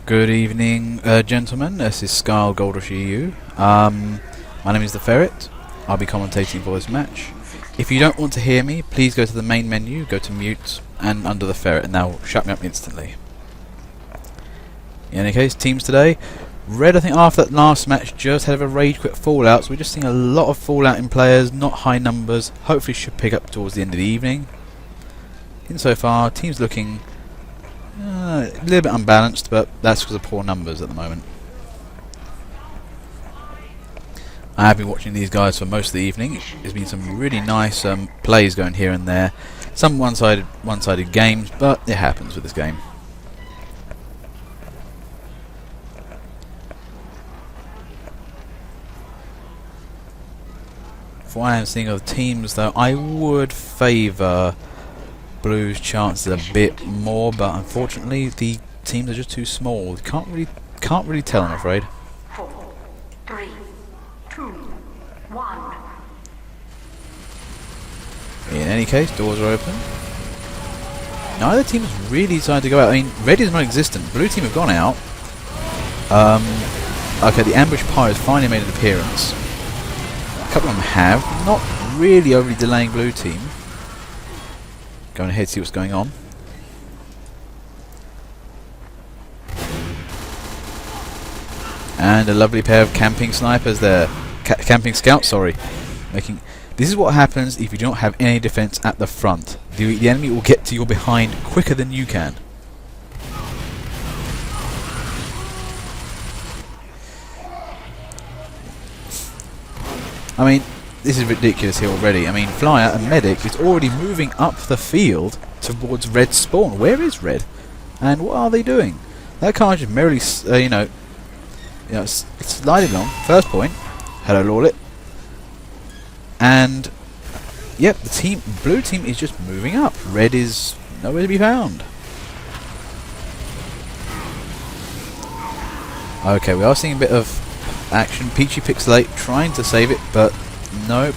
Good evening, gentlemen. This is Skyle Goldrush EU. My name is the Ferret. I'll be commentating for this match. If you don't want to hear me, please go to the main menu, go to mute, and under the Ferret, and that will shut me up instantly. In any case, teams today. Red, I think after that last match, just had a rage quit fallout, so we're just seeing a lot of fallout in players, not high numbers. Hopefully should pick up towards the end of the evening. Insofar, teams looking a little bit unbalanced, but that's because of poor numbers at the moment. I have been watching these guys for most of the evening. There's been some really nice plays going here and there. Some one-sided games, but it happens with this game. For what I am seeing of the teams, though, I would favour Blue's chances a bit more, but unfortunately the teams are just too small. Can't really tell, I'm afraid. 4, 3, 2, 1. In any case, doors are open. Neither team has really decided to go out. I mean, red is non-existent. Blue team have gone out. Okay, the ambush pyro has finally made an appearance. A couple of them have. Not really overly delaying blue team. Going ahead to see what's going on. And a lovely pair of camping snipers there. Camping scouts, sorry. This is what happens if you don't have any defense at the front. The enemy will get to your behind quicker than you can. I mean, this is ridiculous here already. I mean, Flyer and Medic is already moving up the field towards Red's spawn. Where is Red? And what are they doing? That car just merrily, sliding along. First point. Hello, Lawlet. And, yep, the blue team is just moving up. Red is nowhere to be found. Okay, we are seeing a bit of action. Peachy Pixelate trying to save it, but no.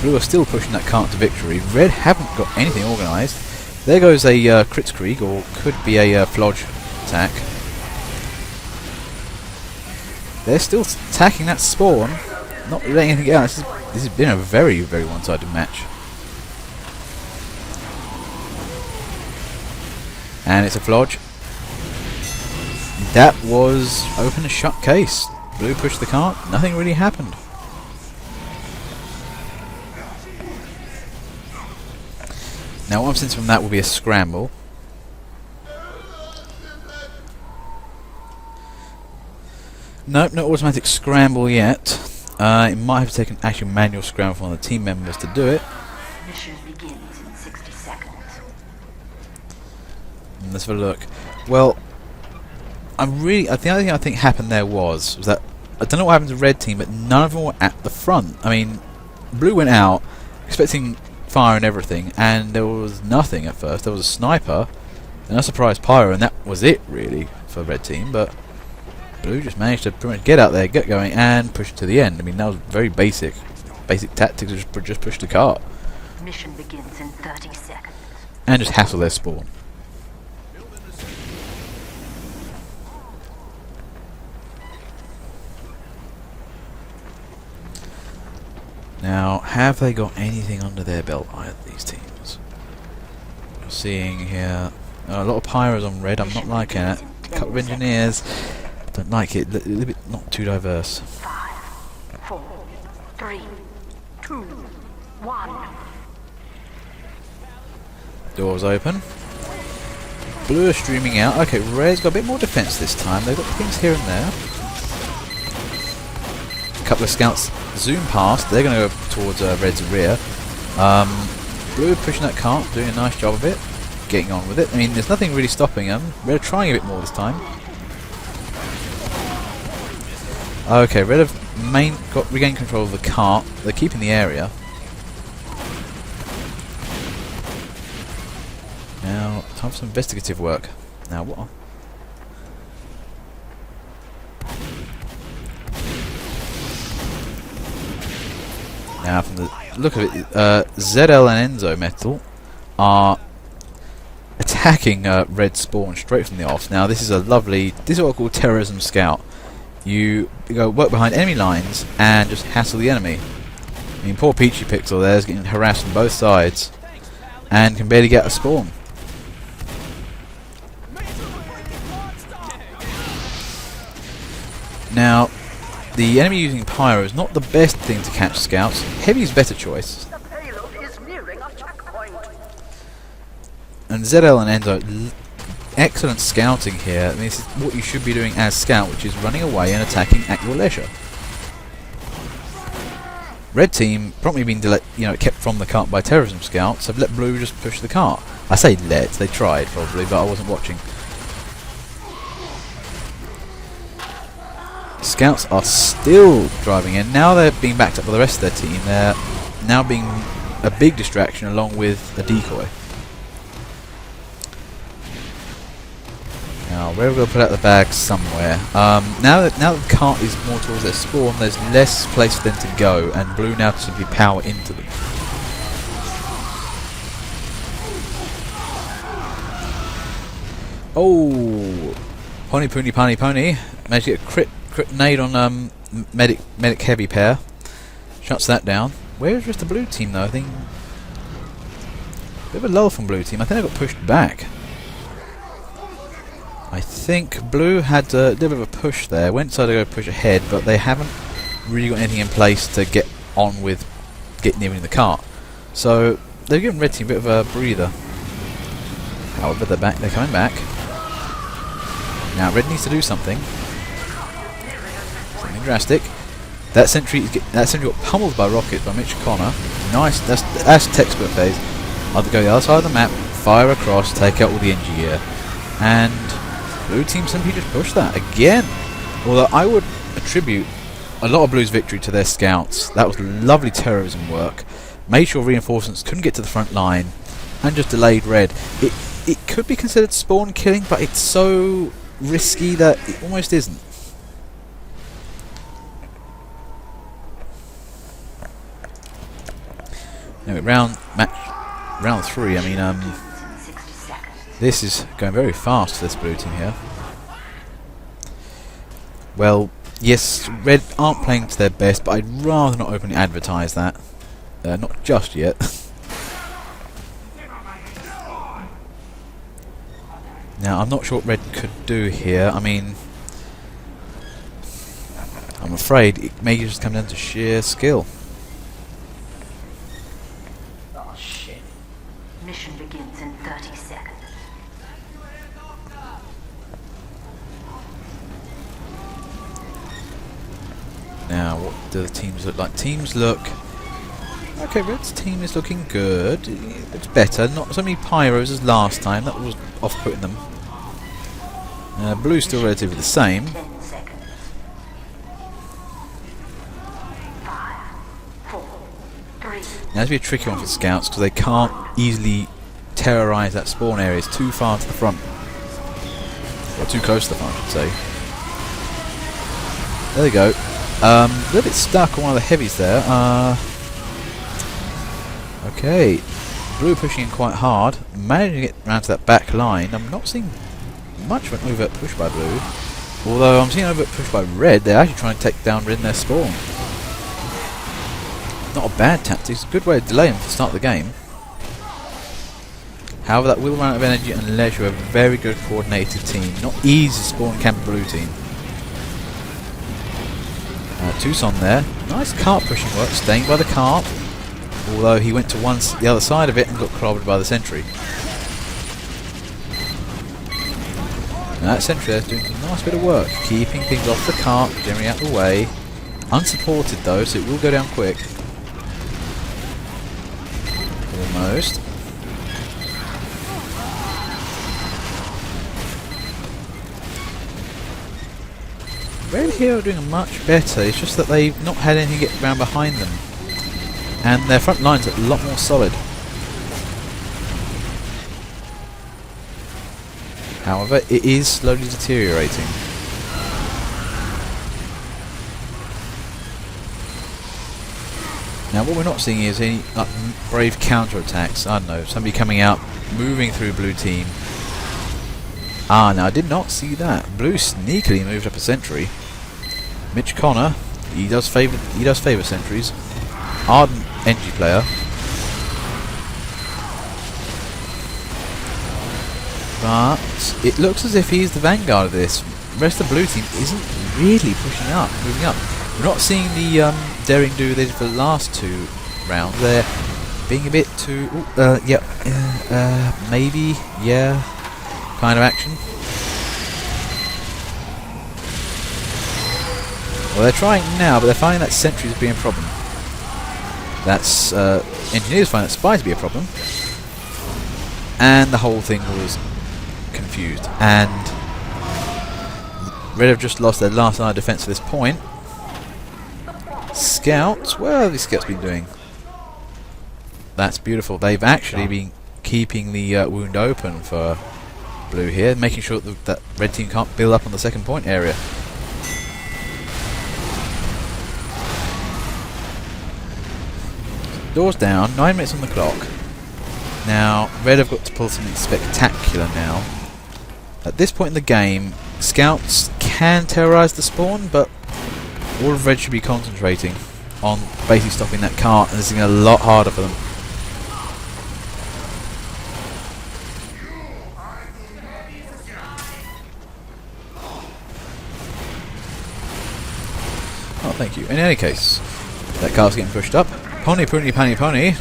Blue are still pushing that cart to victory. Red haven't got anything organised. There goes a Kritzkrieg, or could be a Flodge attack. They're still attacking that spawn, not letting anything out. This has been a very, very one-sided match. And it's a Flodge. That was open and shut case. Blue pushed the cart, nothing really happened. Now what I'm sensing from that will be a scramble. Nope, no automatic scramble yet. It might have taken actual manual scramble from one of the team members to do it. Mission begins in 60 seconds. Let's have a look. Well, the only thing I think happened there was that I don't know what happened to red team, but none of them were at the front. I mean, blue went out expecting fire and everything, and there was nothing at first. There was a sniper and a surprise pyro, and that was it really for red team. But blue just managed to pretty much get out there, get going, and push it to the end. I mean, that was very basic tactics. Just push the cart. Mission begins in 30 seconds. And just hassle their spawn. Now, have they got anything under their belt, either of these teams? We're seeing here a lot of pyros on red. I'm not liking it. A couple of engineers. Don't like it. A little bit not too diverse. 5, 4, 3, 2, 1. Doors open. Blue are streaming out. Okay, red's got a bit more defense this time. They've got things here and there. A couple of scouts zoom past. They're going to go towards red's rear. Blue pushing that cart, doing a nice job of it, getting on with it. I mean, there's nothing really stopping them. Red are trying a bit more this time. Okay, red have regained control of the cart. They're keeping the area. Now, time for some investigative work. Now, what? Now, from the look of it, ZL and Enzo Metal are attacking attacking red spawn straight from the off. Now this is this is what I call terrorism scout. You go work behind enemy lines and just hassle the enemy. I mean, poor Peachy Pixel there is getting harassed from both sides and can barely get a spawn. Now, the enemy using Pyro is not the best thing to catch scouts. Heavy is a better choice. The payload is nearing a checkpoint. And ZL and Enzo, excellent scouting here. I mean, this is what you should be doing as scout, which is running away and attacking at your leisure. Red team probably been kept from the cart by terrorism scouts. Have let blue just push the cart. I say let, they tried probably, but I wasn't watching. Scouts are still driving in. Now they're being backed up by the rest of their team. They're now being a big distraction along with a decoy. Now we're going to put out the bag somewhere. Now that the cart is more towards their spawn, there's less place for them to go, and blue now to simply power into them. Oh, pony pony pony pony! Managed to get a crit nade on medic heavy pair. Shuts that down. Where's just the blue team though? I think a bit of a lull from blue team. I think they got pushed back. I think blue had a little bit of a push there. Went to go push ahead, but they haven't really got anything in place to get on with getting even in the cart. So they've given red team a bit of a breather. However, they're back. They're coming back. Now red needs to do something. Something drastic. That sentry got pummeled by rockets by Mitch Connor. Nice. That's textbook phase. I'll go the other side of the map, fire across, take out all the NG gear, and blue team simply just push that again. Although I would attribute a lot of blue's victory to their scouts. That was lovely terrorism work. Made sure reinforcements couldn't get to the front line, and just delayed red. It could be considered spawn killing, but it's so risky that it almost isn't. Anyway, round 3. I mean, this is going very fast for this blue team here. Well, yes, red aren't playing to their best, but I'd rather not openly advertise that. Not just yet. Now, I'm not sure what red could do here. I mean, I'm afraid it may just come down to sheer skill. Oh shit. Mission begins in 30 seconds. Now, what do the teams look like? Teams look... Okay, red's team is looking good. It looks better. Not so many pyros as last time. That was off-putting them. Blue's still relatively the same. 10 seconds. 5, 4, 3. Now, this will be a tricky one for scouts because they can't easily terrorise that spawn area. It's too far to the front. Or too close to the front, I should say. There they go. A little bit stuck on one of the heavies there. Okay. Blue pushing in quite hard. Managing to get round to that back line. I'm not seeing much of an overt push by blue. Although I'm seeing an overt push by red. They're actually trying to take down red in their spawn. Not a bad tactic. It's a good way to delay them to start the game. However, that will run out of energy unless you have a very good coordinated team. Not easy to spawn camp blue team. Tucson there. Nice cart pushing work. Staying by the cart. Although he went to the other side of it and got clobbered by the sentry. Now that sentry there is doing a nice bit of work. Keeping things off the cart, generally out of the way. Unsupported though, so it will go down quick. Almost. Red here are doing much better. It's just that they've not had anything get round behind them. And their front lines are a lot more solid. However, it is slowly deteriorating. Now what we're not seeing is any brave counter-attacks. I don't know, somebody coming out, moving through blue team, Ah, now I did not see that. Blue sneakily moved up a sentry. Mitch Connor, he does favour sentries. Ardent NG player. But it looks as if he's the vanguard of this. The rest of the blue team isn't really moving up. We're not seeing the daring do they did for the last 2 rounds. They're being a bit too, maybe, yeah, kind of action. Well, they're trying now, but they're finding that sentries being a problem. That's engineers find that spies to be a problem, and the whole thing was confused. And Red have just lost their last line of defense at this point. Scouts, what have these scouts been doing? That's beautiful. They've actually been keeping the wound open for blue here, making sure that red team can't build up on the second point area. Doors down, 9 minutes on the clock. Now, red have got to pull something spectacular now. At this point in the game, scouts can terrorise the spawn, but all of red should be concentrating on basically stopping that cart, and this is going to be a lot harder for them. Oh, thank you. In any case, that cart's getting pushed up. Pony, pony, pony, pony.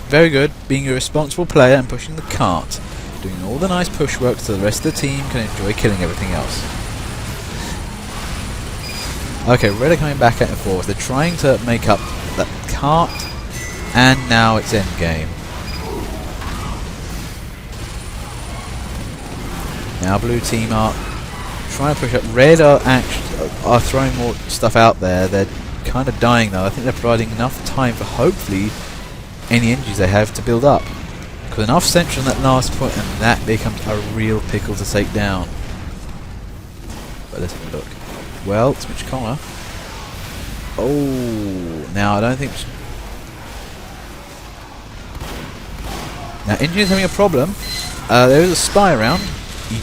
Very good, being a responsible player and pushing the cart. Doing all the nice push work so the rest of the team can enjoy killing everything else. Okay, red are coming back at it forwards. They're trying to make up that cart, and now it's endgame. Now blue team are trying to push up. Red are are throwing more stuff out there. They're kind of dying though. I think they're providing enough time for hopefully any energies they have to build up. Because enough sentry on that last point and that becomes a real pickle to take down. But let's have a look. Well, it's Mitch Connor. Oh, now I don't think... Now Engineer's having a problem. There is a spy around. He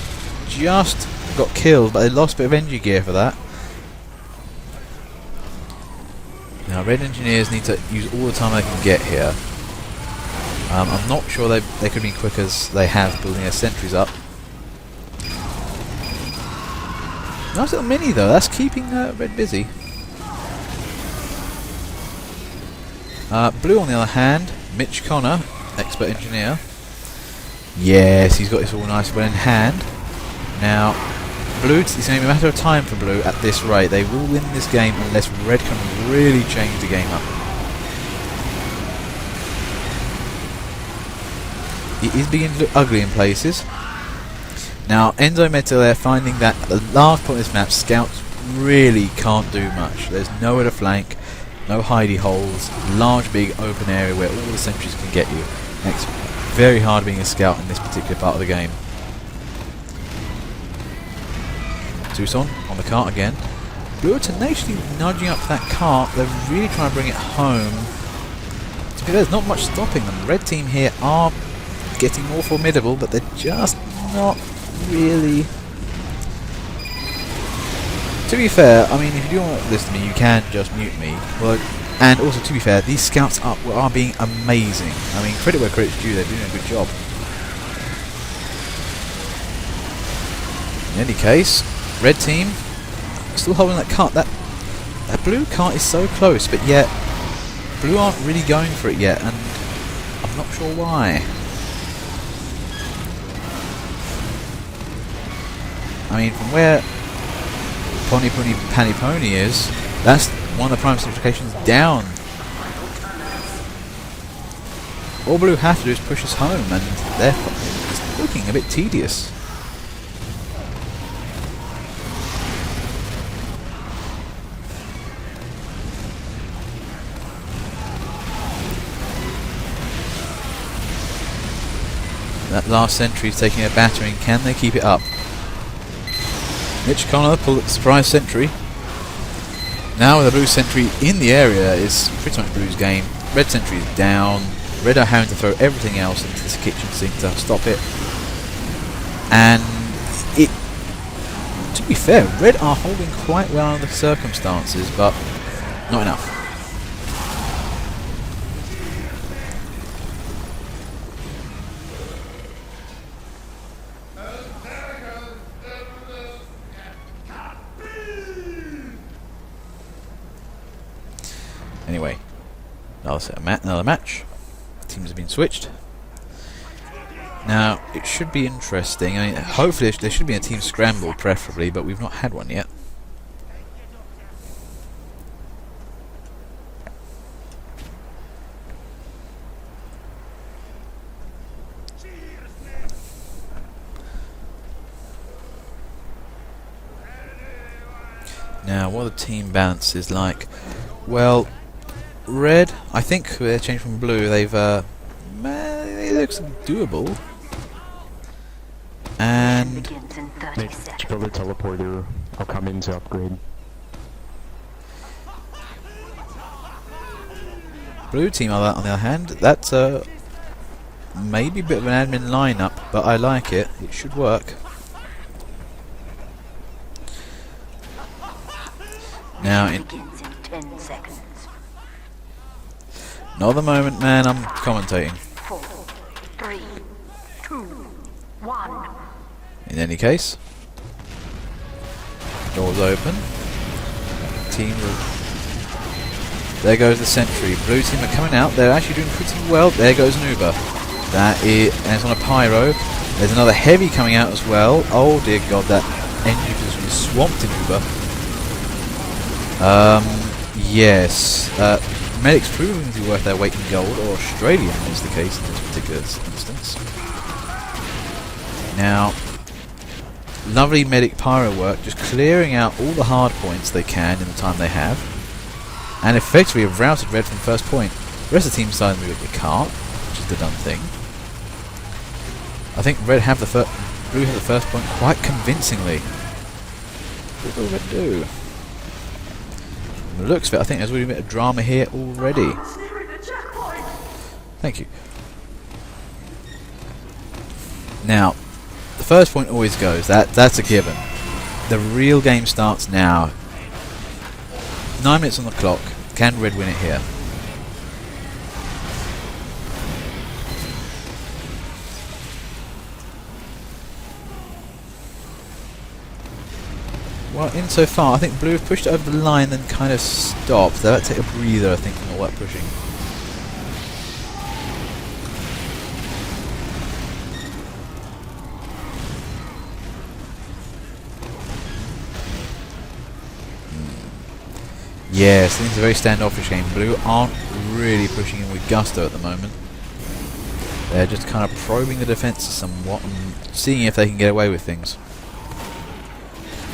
just got killed, but they lost a bit of energy gear for that. Now red engineers need to use all the time they can get here. I'm not sure they could be quick as they have building their sentries up. Nice little mini though, that's keeping red busy. Blue on the other hand, Mitch Connor, expert engineer. Yes, he's got this all nice well in hand. Now, blue, it's going to be a matter of time for blue at this rate. They will win this game unless red can really change the game up. It is beginning to look ugly in places. Now, Enzo Meta, they're finding that at the last point of this map, scouts really can't do much. There's nowhere to flank, no hidey holes, large big open area where all the sentries can get you. Makes it very hard being a scout in this particular part of the game. Tucson on the cart again. Blue are tenaciously nudging up that cart. They're really trying to bring it home. To be fair, there's not much stopping them. The red team here are getting more formidable, but they're just not really... To be fair, I mean, if you don't want to listen to me, you can just mute me. Well, and also, to be fair, these scouts are being amazing. I mean, credit where credit's due, they're doing a good job. In any case, red team still holding that cart. That blue cart is so close, but yet blue aren't really going for it yet, and I'm not sure why. I mean, from where Pony Pony Panny Pony is, that's one of the prime certifications down. All blue have to do is push us home, and they're it's looking a bit tedious. That last sentry is taking a battering. Can they keep it up? Mitch Connor pulled the surprise sentry. Now with a blue sentry in the area is pretty much blue's game. Red sentry is down. Red are having to throw everything else into this kitchen sink to stop it. And it, to be fair, red are holding quite well under the circumstances, but not enough. Anyway, another match. Teams have been switched. Now, it should be interesting. I mean, hopefully there should be a team scramble, preferably, but we've not had one yet. Now, what are the team balance is like? Well, red, I think they're changed from blue. They've it looks doable. And Begins in 30 Nick, seconds. kill the teleporter. I'll come in to upgrade. blue team, on the other hand, that's maybe a bit of an admin lineup, but I like it. It should work. Now, Begins in 10 seconds. not the moment, man. I'm commentating. 4, 3, 2, 1. In any case, doors open. Team. There goes the sentry. Blue team are coming out. They're actually doing pretty well. There goes an Uber. That is, and it's on a pyro. There's another heavy coming out as well. Oh dear God, that engine position is swamped in Uber. Yes. Medic's proving to be worth their weight in gold, or Australian is the case in this particular instance. Now, lovely medic pyro work, just clearing out all the hard points they can in the time they have, and effectively have routed red from first point. The rest of the team decided to move it, they can't, which is the done thing. I think red have the blue have the first point quite convincingly. What will red do? From the looks of it, I think there's really a bit of drama here already. Thank you. Now, the first point always goes. That's a given. The real game starts now. 9 minutes on the clock. Can red win it here? Well, insofar, I think blue have pushed it over the line, then kind of stopped. They're about to take a breather, I think, from all that pushing. Yes, things are very standoffish game. Blue aren't really pushing in with gusto at the moment. They're just kind of probing the defences somewhat and seeing if they can get away with things.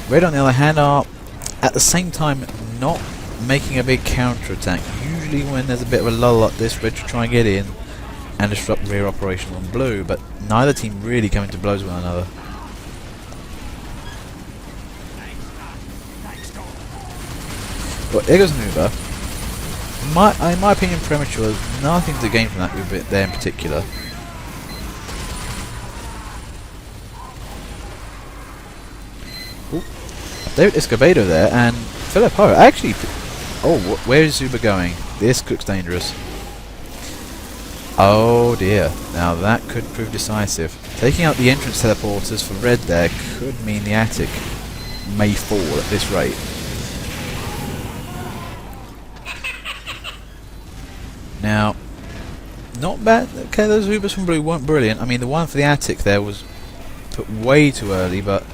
Red, on the other hand, are at the same time not making a big counter-attack. Usually when there's a bit of a lull like this, red should try and get in and disrupt rear operation on blue, but neither team really coming to blows with one another. Well, there goes an Uber. In my opinion, premature. There's nothing to gain from that Uber there in particular. Ooh. David Escobedo there, and Filippo actually... Oh, where is Uber going? This looks dangerous. Oh dear. Now that could prove decisive. Taking out the entrance teleporters for red there could mean the attic may fall at this rate. Now, not bad. Okay, those Ubers from blue weren't brilliant. I mean, the one for the attic there was put way too early, but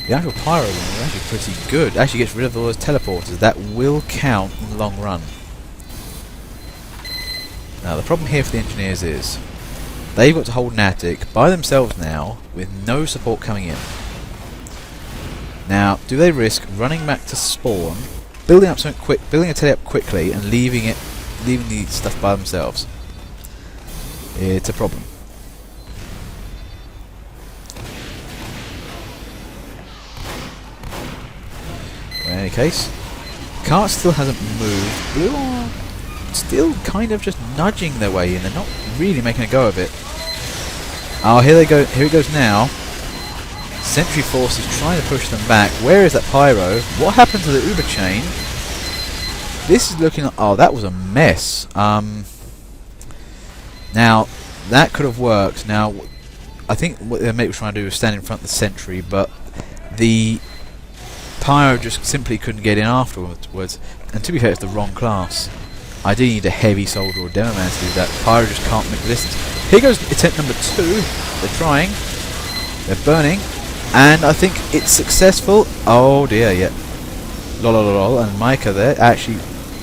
the actual pyro one was actually pretty good. Actually gets rid of all those teleporters. That will count in the long run. Now, the problem here for the engineers is they've got to hold an attic by themselves now with no support coming in. Now, do they risk running back to spawn, building up something quick, building a tele up quickly, and leaving the stuff by themselves? It's a problem. In any case, cart still hasn't moved. Blue are still kind of just nudging their way in. They're not really making a go of it. Oh, here they go. Here it goes now. Sentry Force is trying to push them back. Where is that Pyro? What happened to the Uber chain? This is looking like... Oh, that was a mess. Now, that could have worked. Now, I think what their mate was trying to do was stand in front of the Sentry, but the Pyro just simply couldn't get in afterwards. And to be fair, it's the wrong class. I do need a heavy soldier or demo man to do that. Pyro just can't make the distance. Here goes attempt number 2. They're trying. They're burning. And I think it's successful. Oh dear, yeah. Lol. And Micah there actually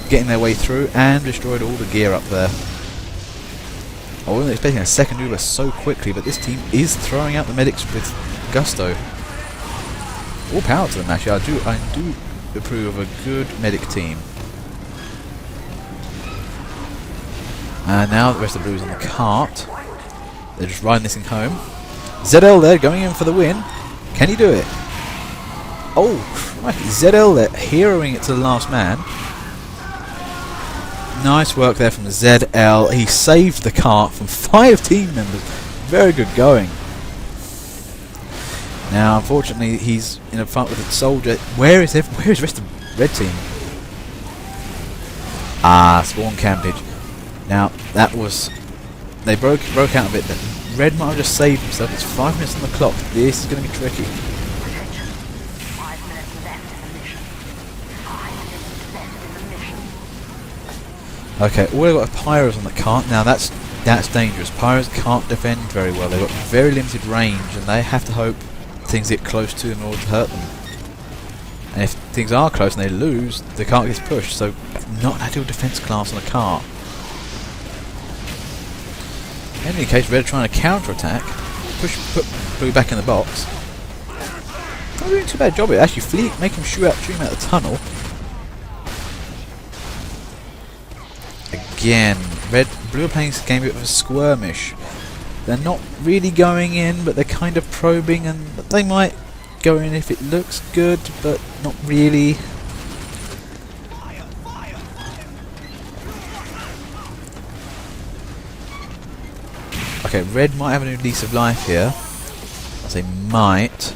getting their way through and destroyed all the gear up there. I wasn't expecting a second Uber so quickly, but this team is throwing out the medics with gusto. All power to them actually. I do approve of a good medic team. And now the rest of the Blues on the cart. They're just riding this thing home. ZL there going in for the win. Can he do it? Oh, crikey. ZL there heroing it to the last man. Nice work there from ZL. He saved the cart from 5 team members. Very good going. Now, unfortunately, he's in a fight with a soldier. Where is the rest of the red team? Ah, spawn campage. Now, that was... They broke out a bit then. Red might have just saved himself. It's 5 minutes on the clock. This is going to be tricky. Attention. 5 minutes left in the mission. 5 minutes left in the mission. Okay, all they've got are Pyros on the cart. Now, that's dangerous. Pyros can't defend very well. They've got very limited range, and they have to hope things get close to them in order to hurt them. And if things are close and they lose, the cart gets pushed. So, not an ideal defense class on a cart. In any case, Red are trying to counter-attack, put Blue back in the box. Not doing too bad a job of it. Actually, make him shoot him out the tunnel. Again, Blue are playing this game a bit of a skirmish. They're not really going in, but they're kind of probing, and they might go in if it looks good, but not really. Okay, Red might have a new lease of life here. I say might.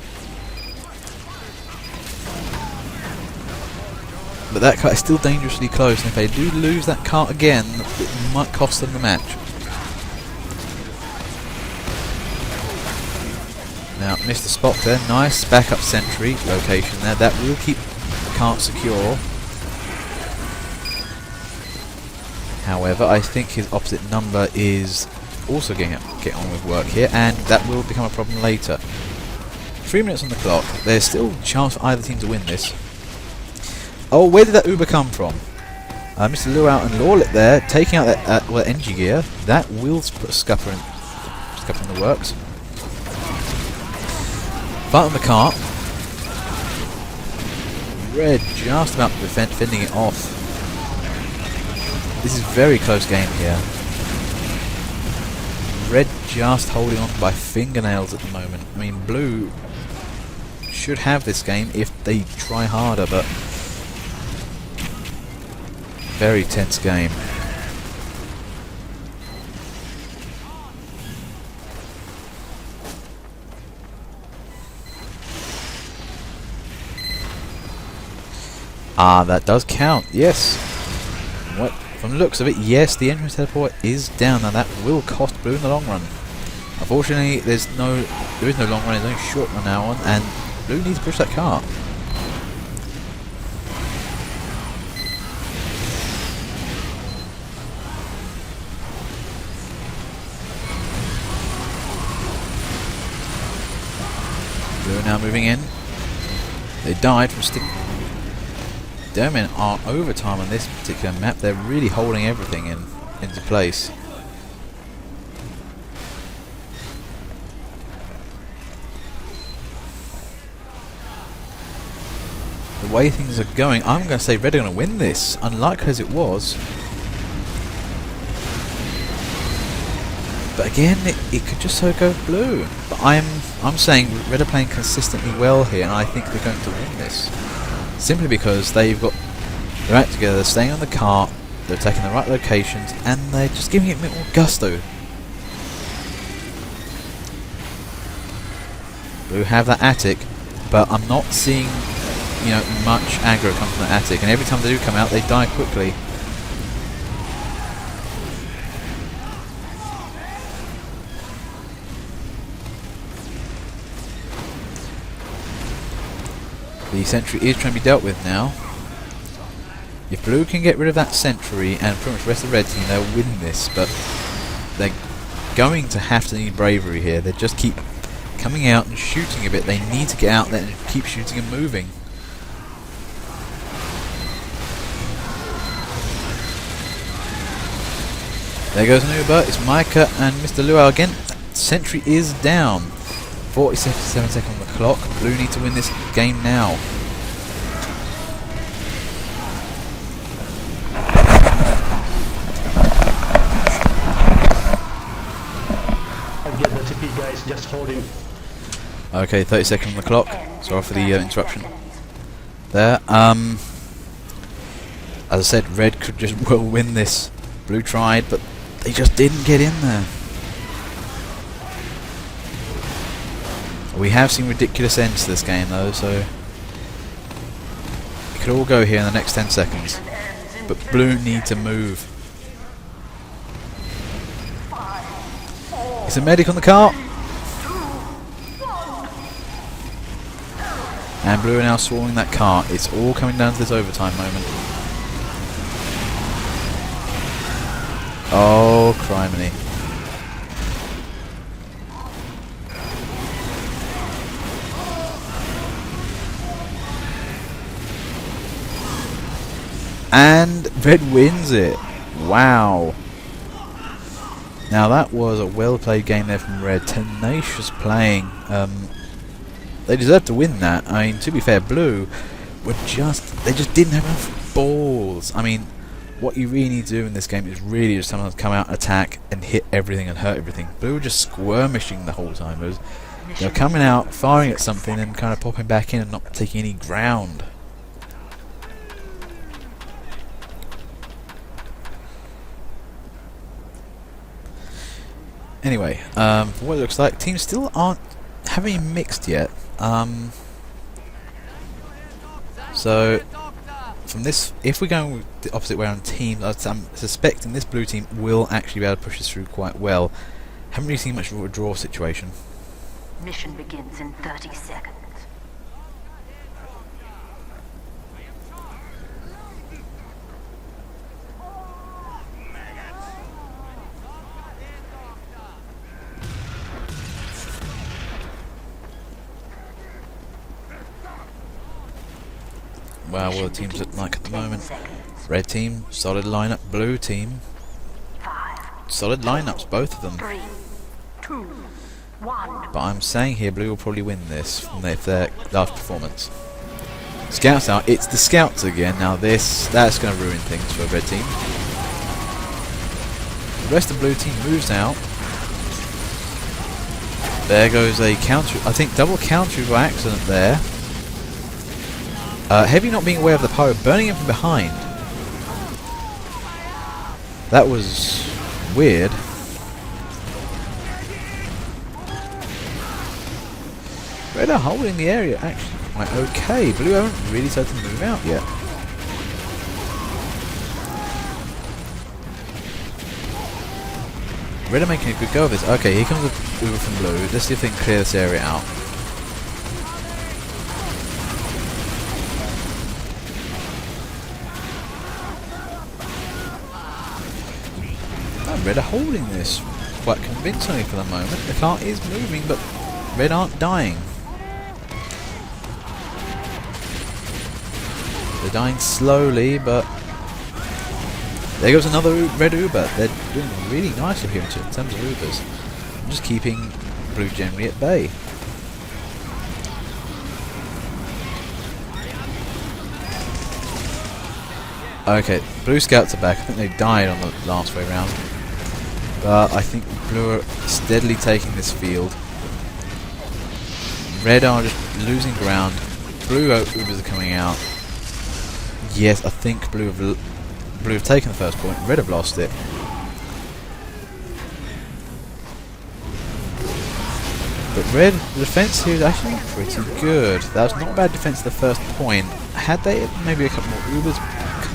But that cart is still dangerously close, and if they do lose that cart again, it might cost them the match. Now, missed the spot there. Nice backup sentry location there. That will keep the cart secure. However, I think his opposite number is also get on with work here, and that will become a problem later. 3 minutes on the clock. There's still a chance for either team to win this. Oh, where did that Uber come from? Mr. Luau and Lawlet there, taking out that NG gear. That will put a scupper in the works. Fight on the cart. Red just about fending it off. This is a very close game here. Red just holding on by fingernails at the moment. I mean, Blue should have this game if they try harder, but very tense game. Ah, that does count, yes. What? From the looks of it, yes, the entrance teleport is down, and that will cost Blue in the long run. Unfortunately, there is no long run, there's only short run now on, and Blue needs to push that cart. Blue now moving in. They died from stick. Domen are overtime on this particular map. They're really holding everything into place. The way things are going, I'm going to say Red are going to win this, unlikely as it was. But again, it could just so go Blue. But I'm saying Red are playing consistently well here, and I think they're going to win this. Simply because they're out together, staying on the cart, they're taking the right locations, and they're just giving it a bit more gusto. Blue have that attic, but I'm not seeing, you know, much aggro come from the attic, and every time they do come out, they die quickly. The sentry is trying to be dealt with now. If Blue can get rid of that sentry and pretty much the rest of the red team, they'll win this, but they're going to have to need bravery here. They just keep coming out and shooting a bit. They need to get out there and keep shooting and moving. There goes an Uber. It's Micah and Mr. Luau again. Sentry is down. 47 seconds on the clock. Blue need to win this game now. I'll get the TP, guys. Just hold him. Okay, 30 seconds on the clock. Sorry for the interruption there. As I said, red could just well win this. Blue tried, but they just didn't get in there. We have seen ridiculous ends to this game though, so it could all go here in the next 10 seconds. But Blue need to move. It's a medic on the car. And Blue are now swallowing that car. It's all coming down to this overtime moment. Oh, criminy. And red wins it. Wow. Now that was a well played game there from red. Tenacious playing. They deserved to win that. I mean, to be fair, blue were they just didn't have enough balls. I mean, what you really need to do in this game is really just sometimes come out, attack, and hit everything and hurt everything. Blue were just skirmishing the whole time. They were coming out, firing at something, and kind of popping back in and not taking any ground. Anyway, for what it looks like, teams still haven't mixed yet. So from this, if we're going with the opposite way on teams, I'm suspecting this blue team will actually be able to push this through quite well. Haven't really seen much of a draw situation. Mission begins in 30 seconds. Wow, what the teams look like at the moment. Red team, solid lineup. Blue team, solid lineups, both of them. 3, 2, 1. But I'm saying here, blue will probably win this from their last performance. Scouts out. It's the scouts again. Now that's going to ruin things for red team. The rest of blue team moves out. There goes a counter. I think double counter by accident there. Heavy not being aware of the pyro, burning him from behind. That was weird. Red are holding the area actually quite okay. Blue haven't really started to move out yet. Red are making a good go of this. Okay, here comes the Uber from blue. Let's see if they can clear this area out. Red are holding this quite convincingly for the moment. The car is moving, but red aren't dying. They're dying slowly, but there goes another red Uber. They're doing really nicely here in terms of Ubers. I'm just keeping blue generally at bay. Okay, blue scouts are back. I think they died on the last way round. But I think blue are steadily taking this field. Red are just losing ground. Blue Ubers are coming out. Yes, I think blue have taken the first point. Red have lost it. But red, the defence here is actually pretty good. That was not a bad defence at the first point. Had they maybe a couple more Ubers,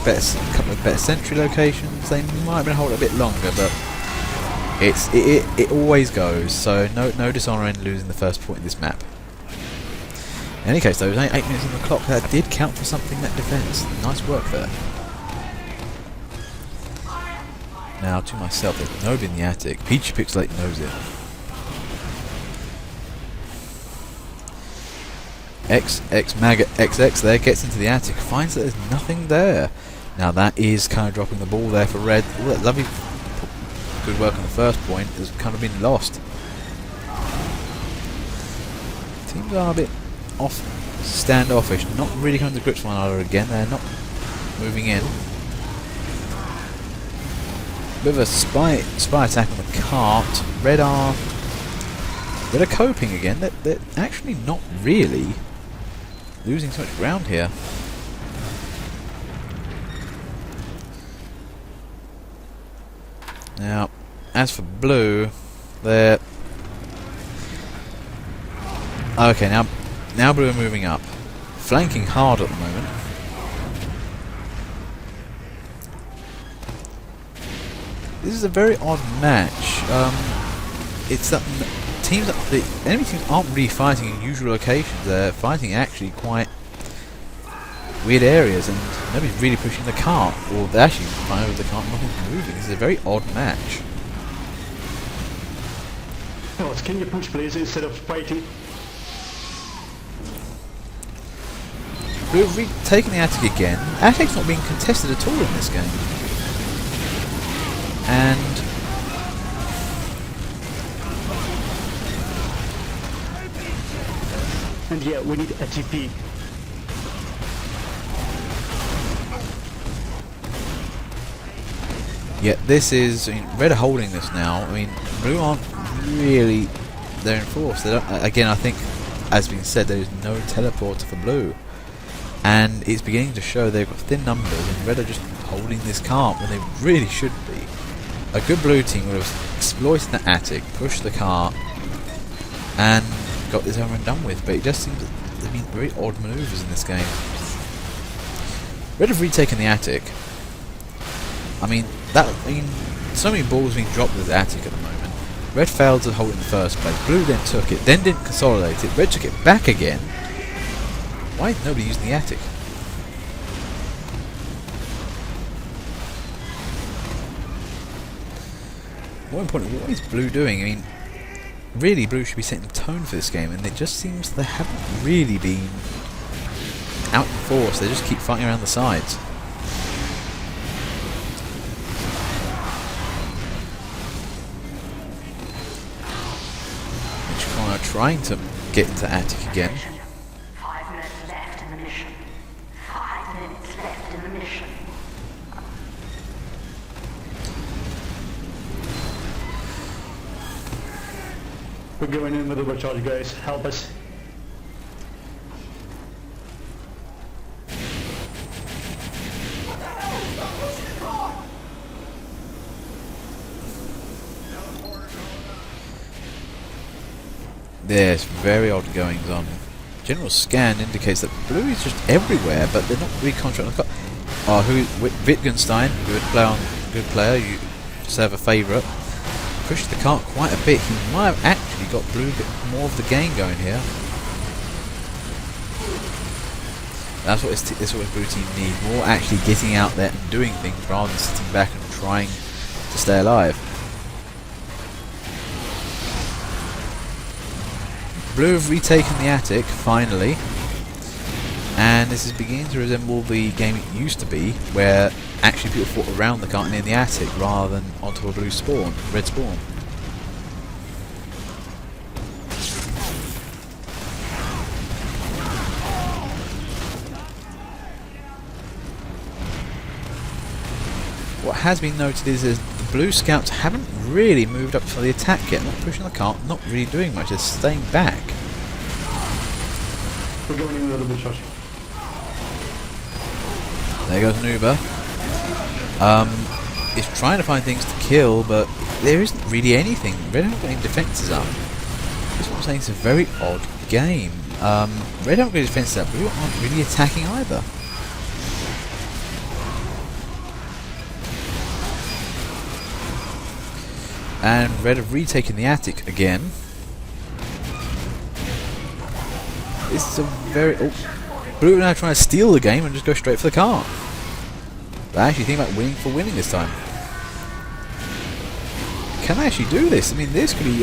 a couple of better sentry locations, they might have been holding a bit longer, but it always goes, so no dishonour in losing the first point in this map. In any case though, it was only 8 minutes on the clock. That did count for something, that defence. Nice work there. Now to myself, there's nobody in the attic. Peachy Pixelate knows it. XX there gets into the attic, finds that there's nothing there. Now that is kind of dropping the ball there for red. All that lovely good work on the first point has kind of been lost. Teams are a bit standoffish, not really coming to grips with one another again. They're not moving in. Bit of a spy attack on the cart. Red are coping again. They're actually not really losing so much ground here. Now, as for blue, they're okay. Now blue are moving up, flanking hard at the moment. This is a very odd match. It's that the enemy teams aren't really fighting in usual locations. They're fighting actually quite weird areas, and nobody's really pushing the cart. Or they're actually flying over the cart, nothing's moving. This is a very odd match. Oh, can you push please instead of fighting? Blue have retaken the attic again. Attic's not being contested at all in this game. And yeah, we need a TP. Yeah, this is. I mean, red are holding this now. I mean, blue aren't really. They're enforced. They don't, again, I think, as been said, there is no teleporter for blue, and it's beginning to show they've got thin numbers, and red are just holding this cart when they really should be. A good blue team would have exploited the attic, pushed the cart, and got this over and done with. But it just seems that there have been very odd manoeuvres in this game. Red have retaken the attic. I mean, so many balls being dropped with the attic at the moment. Red failed to hold it in the first place. Blue then took it, then didn't consolidate it. Red took it back again. Why is nobody using the attic? More importantly, what is blue doing? I mean, really, blue should be setting the tone for this game, and it just seems they haven't really been out in force. They just keep fighting around the sides. Trying to get into attic again. 5 minutes left in the mission. 5 minutes left in the mission. We're going in with overcharge, guys. Help us. There's very odd goings on. General scan indicates that blue is just everywhere, but they're not really concentrating on the cart. Wittgenstein, good player, you serve a favourite. Pushed the cart quite a bit. He might have actually got blue a bit more of the game going here. That's what this sort of blue team need. More actually getting out there and doing things rather than sitting back and trying to stay alive. Blue have retaken the attic, finally, and this is beginning to resemble the game it used to be, where actually people fought around the cart and in the attic rather than onto a red spawn. What has been noted is that the blue scouts haven't really moved up for the attack yet, not pushing the cart, not really doing much, they're staying back. We're going in a little bit short. There goes an Uber. It's trying to find things to kill, but there isn't really anything. Red haven't got any defences up. Just wants saying it's a very odd game. Red aren't really defensive, that blue aren't really attacking either. And red have retaken the attic again. This is a very... Oh, blue are now trying to steal the game and just go straight for the cart. But I actually think about winning for winning this time. Can I actually do this? I mean, this could be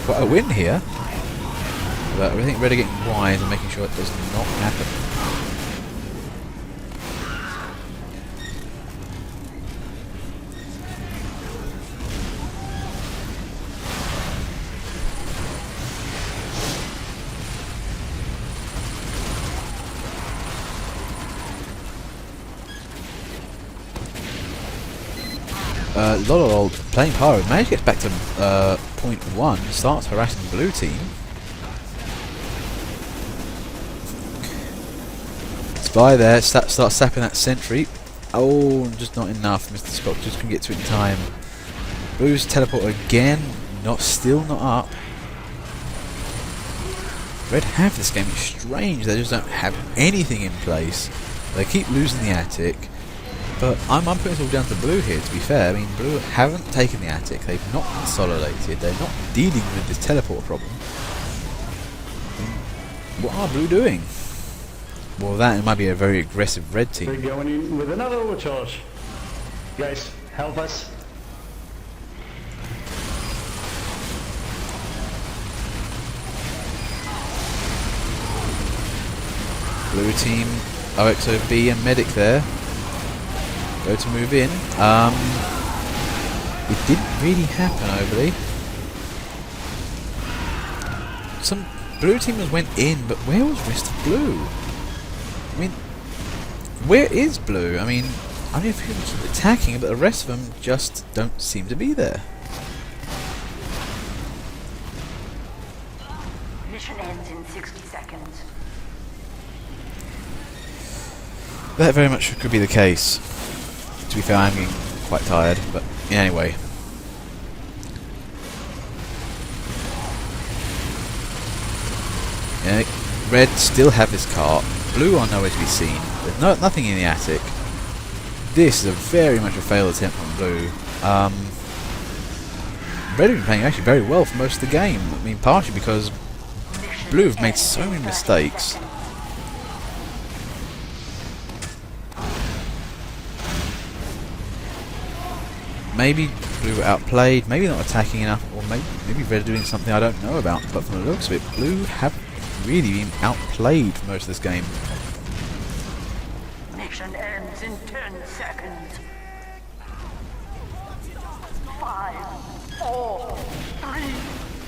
quite a win here. But I think red are getting wise and making sure it does not happen. Lolol playing Pyro managed to get back to point 1, starts harassing the blue team. Spy there, starts sapping that sentry. Oh, just not enough. Mr. Spock just couldn't get to it in time. Blues teleport again, still not up. Red have this game, it's strange, they just don't have anything in place. They keep losing the attic. But I'm putting it all down to blue here, to be fair. I mean, blue haven't taken the attic, they've not consolidated, they're not dealing with this teleport problem. What are blue doing? Well, that might be a very aggressive red team. We're going in with another overcharge. Guys, help us. Blue team, OXOB and medic there. Go to move in. It didn't really happen overly. Some blue teamers went in, but where was the rest of blue? I mean, where is blue? I mean, I don't know if people keep attacking, but the rest of them just don't seem to be there. Mission ends in 60 seconds. That very much could be the case. To be fair, I'm getting quite tired, but anyway. Yeah, red still have this cart. Blue are nowhere to be seen. There's nothing in the attic. This is a very much a failed attempt from blue. Red have been playing actually very well for most of the game. I mean, partially because blue have made so many mistakes. Maybe blue were outplayed, maybe not attacking enough, or maybe red are doing something I don't know about, but from the looks of it, blue have really been outplayed for most of this game. Mission ends in 10 seconds. 5, 4, 3,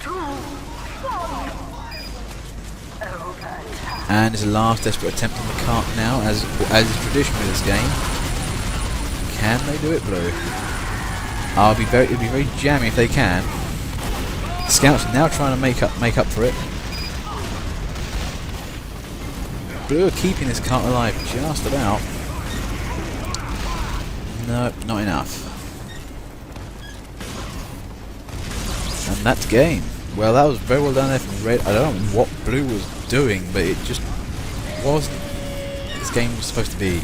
2, 1. Overtime. And it's a last desperate attempt on the cart now, as is tradition with this game. Can they do it, blue? It'd be very jammy if they can. Scouts now trying to make up for it. Blue are keeping this cart alive just about. No, not enough. And that's game. Well, that was very well done there from red. I don't know what blue was doing, but it just wasn't this game was supposed to be.